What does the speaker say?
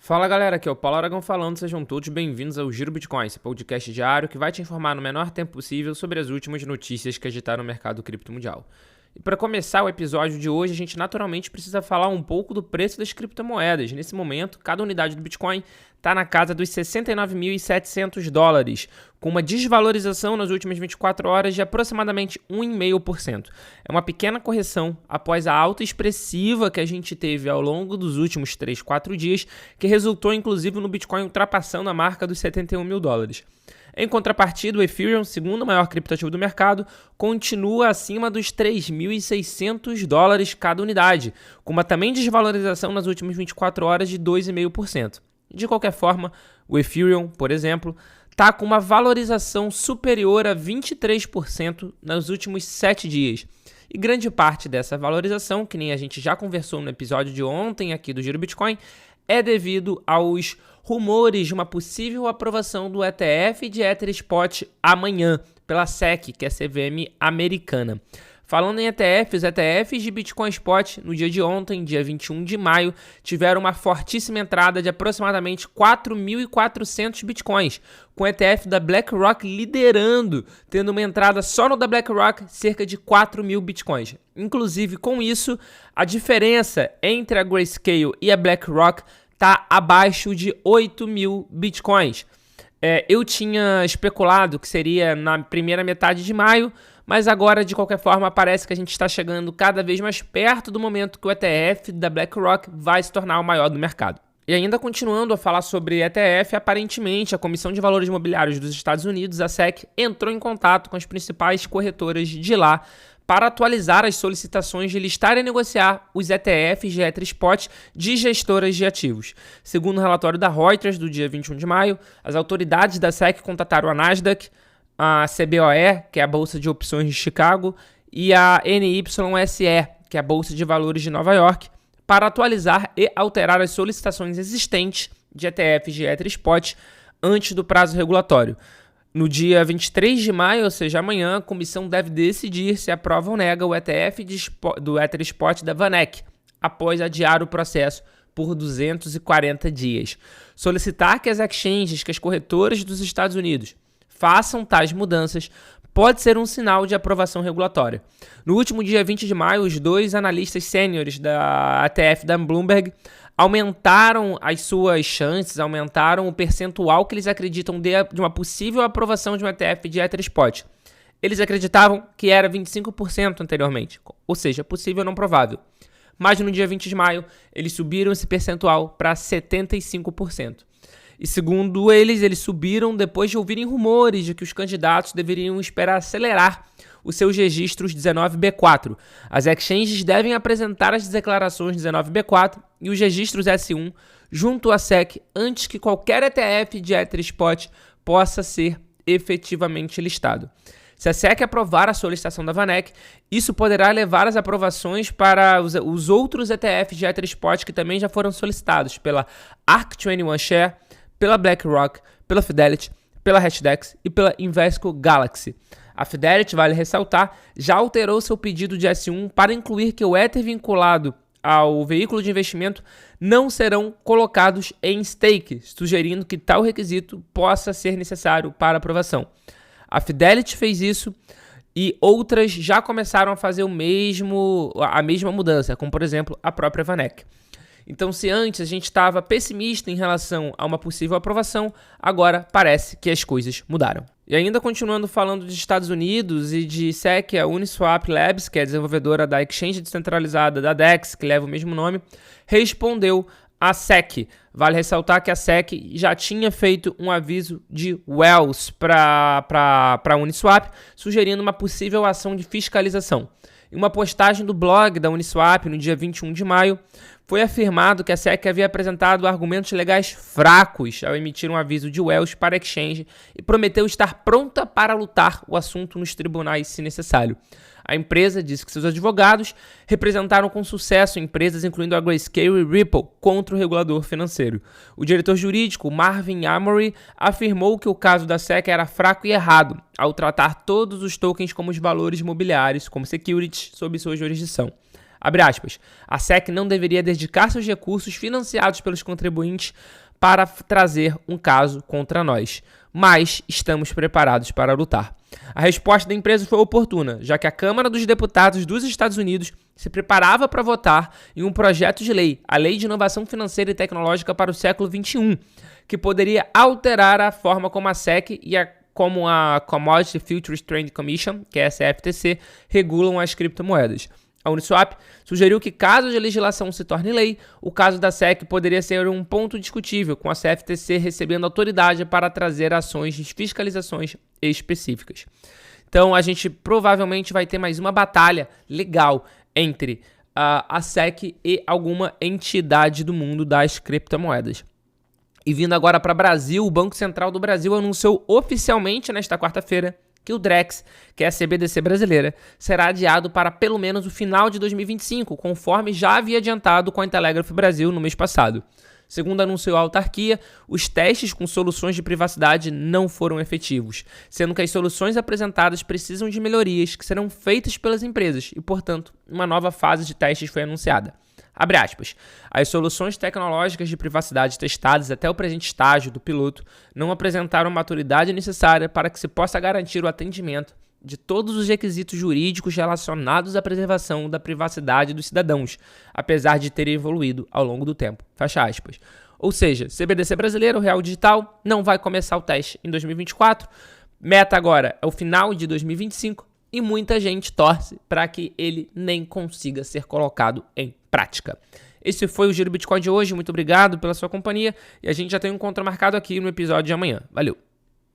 Fala galera, aqui é o Paulo Aragão falando, sejam todos bem-vindos ao Giro Bitcoin, esse podcast diário que vai te informar no menor tempo possível sobre as últimas notícias que agitaram o mercado cripto mundial. E para começar o episódio de hoje, a gente naturalmente precisa falar um pouco do preço das criptomoedas. Nesse momento, cada unidade do Bitcoin está na casa dos $69.700, com uma desvalorização nas últimas 24 horas de aproximadamente 1,5%. É uma pequena correção após a alta expressiva que a gente teve ao longo dos últimos 3, 4 dias, que resultou inclusive no Bitcoin ultrapassando a marca dos $71 mil. Em contrapartida, o Ethereum, segundo maior criptoativo do mercado, continua acima dos $3.600 cada unidade, com uma também desvalorização nas últimas 24 horas de 2,5%. De qualquer forma, o Ethereum, por exemplo, está com uma valorização superior a 23% nos últimos 7 dias. E grande parte dessa valorização, que nem a gente já conversou no episódio de ontem aqui do Giro Bitcoin, é devido aos rumores de uma possível aprovação do ETF de Ether Spot amanhã pela SEC, que é a CVM americana. Falando em ETFs, os ETFs de Bitcoin Spot, no dia de ontem, dia 21 de maio, tiveram uma fortíssima entrada de aproximadamente 4.400 Bitcoins, com o ETF da BlackRock liderando, tendo uma entrada só no da BlackRock cerca de 4.000 Bitcoins. Inclusive, com isso, a diferença entre a Grayscale e a BlackRock está abaixo de 8.000 Bitcoins. Eu tinha especulado que seria na primeira metade de maio, mas agora, de qualquer forma, parece que a gente está chegando cada vez mais perto do momento que o ETF da BlackRock vai se tornar o maior do mercado. E ainda continuando a falar sobre ETF, aparentemente a Comissão de Valores Imobiliários dos Estados Unidos, a SEC, entrou em contato com as principais corretoras de lá para atualizar as solicitações de listar e negociar os ETFs de Ether Spot de gestoras de ativos. Segundo o relatório da Reuters do dia 21 de maio, as autoridades da SEC contataram a Nasdaq, a CBOE, que é a Bolsa de Opções de Chicago, e a NYSE, que é a Bolsa de Valores de Nova York, para atualizar e alterar as solicitações existentes de ETFs de Ether Spot antes do prazo regulatório. No dia 23 de maio, ou seja, amanhã, a comissão deve decidir se aprova ou nega o ETF do Ether Spot da VanEck, após adiar o processo por 240 dias. Solicitar que as exchanges, que as corretoras dos Estados Unidos, façam tais mudanças pode ser um sinal de aprovação regulatória. No último dia 20 de maio, os dois analistas sêniores da ETF da Bloomberg aumentaram as suas chances, aumentaram o percentual que eles acreditam de uma possível aprovação de um ETF de Ether Spot. Eles acreditavam que era 25% anteriormente, ou seja, possível não provável. Mas no dia 20 de maio, eles subiram esse percentual para 75%. E segundo eles subiram depois de ouvirem rumores de que os candidatos deveriam esperar acelerar os seus registros 19B4. As exchanges devem apresentar as declarações 19B4 e os registros S1 junto à SEC antes que qualquer ETF de Ether Spot possa ser efetivamente listado. Se a SEC aprovar a solicitação da VanEck, isso poderá levar as aprovações para os outros ETFs de Ether Spot que também já foram solicitados pela ARK21 Share, pela BlackRock, pela Fidelity, pela Hashdex e pela Invesco Galaxy. A Fidelity, vale ressaltar, já alterou seu pedido de S1 para incluir que o Ether vinculado ao veículo de investimento não serão colocados em stake, sugerindo que tal requisito possa ser necessário para aprovação. A Fidelity fez isso e outras já começaram a fazer a mesma mudança, como por exemplo a própria VanEck. Então, se antes a gente estava pessimista em relação a uma possível aprovação, agora parece que as coisas mudaram. E ainda continuando falando dos Estados Unidos e de SEC, a Uniswap Labs, que é a desenvolvedora da exchange descentralizada da DEX, que leva o mesmo nome, respondeu à SEC. Vale ressaltar que a SEC já tinha feito um aviso de Wells para a Uniswap, sugerindo uma possível ação de fiscalização. Em uma postagem do blog da Uniswap no dia 21 de maio, foi afirmado que a SEC havia apresentado argumentos legais fracos ao emitir um aviso de Wells para a exchange e prometeu estar pronta para lutar o assunto nos tribunais se necessário. A empresa disse que seus advogados representaram com sucesso empresas incluindo a Grayscale e Ripple contra o regulador financeiro. O diretor jurídico, Marvin Amory, afirmou que o caso da SEC era fraco e errado ao tratar todos os tokens como os valores imobiliários, como securities, sob sua jurisdição. Abre aspas. A SEC não deveria dedicar seus recursos financiados pelos contribuintes para trazer um caso contra nós, mas estamos preparados para lutar. A resposta da empresa foi oportuna, já que a Câmara dos Deputados dos Estados Unidos se preparava para votar em um projeto de lei, a Lei de Inovação Financeira e Tecnológica para o século XXI, que poderia alterar a forma como a SEC e como a Commodity Futures Trading Commission, que é a CFTC, regulam as criptomoedas. A Uniswap sugeriu que, caso a legislação se torne lei, o caso da SEC poderia ser um ponto discutível, com a CFTC recebendo autoridade para trazer ações de fiscalizações específicas. Então, a gente provavelmente vai ter mais uma batalha legal entre a SEC e alguma entidade do mundo das criptomoedas. E vindo agora para o Brasil, o Banco Central do Brasil anunciou oficialmente nesta quarta-feira que o Drex, que é a CBDC brasileira, será adiado para pelo menos o final de 2025, conforme já havia adiantado com a Telegraph Brasil no mês passado. Segundo anunciou a autarquia, os testes com soluções de privacidade não foram efetivos, sendo que as soluções apresentadas precisam de melhorias que serão feitas pelas empresas e, portanto, uma nova fase de testes foi anunciada. Abre aspas. As soluções tecnológicas de privacidade testadas até o presente estágio do piloto não apresentaram a maturidade necessária para que se possa garantir o atendimento de todos os requisitos jurídicos relacionados à preservação da privacidade dos cidadãos, apesar de terem evoluído ao longo do tempo. Fecha aspas. Ou seja, CBDC brasileiro, real digital, não vai começar o teste em 2024. Meta agora é o final de 2025 e muita gente torce para que ele nem consiga ser colocado em prática. Esse foi o Giro Bitcoin de hoje. Muito obrigado pela sua companhia e a gente já tem um encontro marcado aqui no episódio de amanhã. Valeu!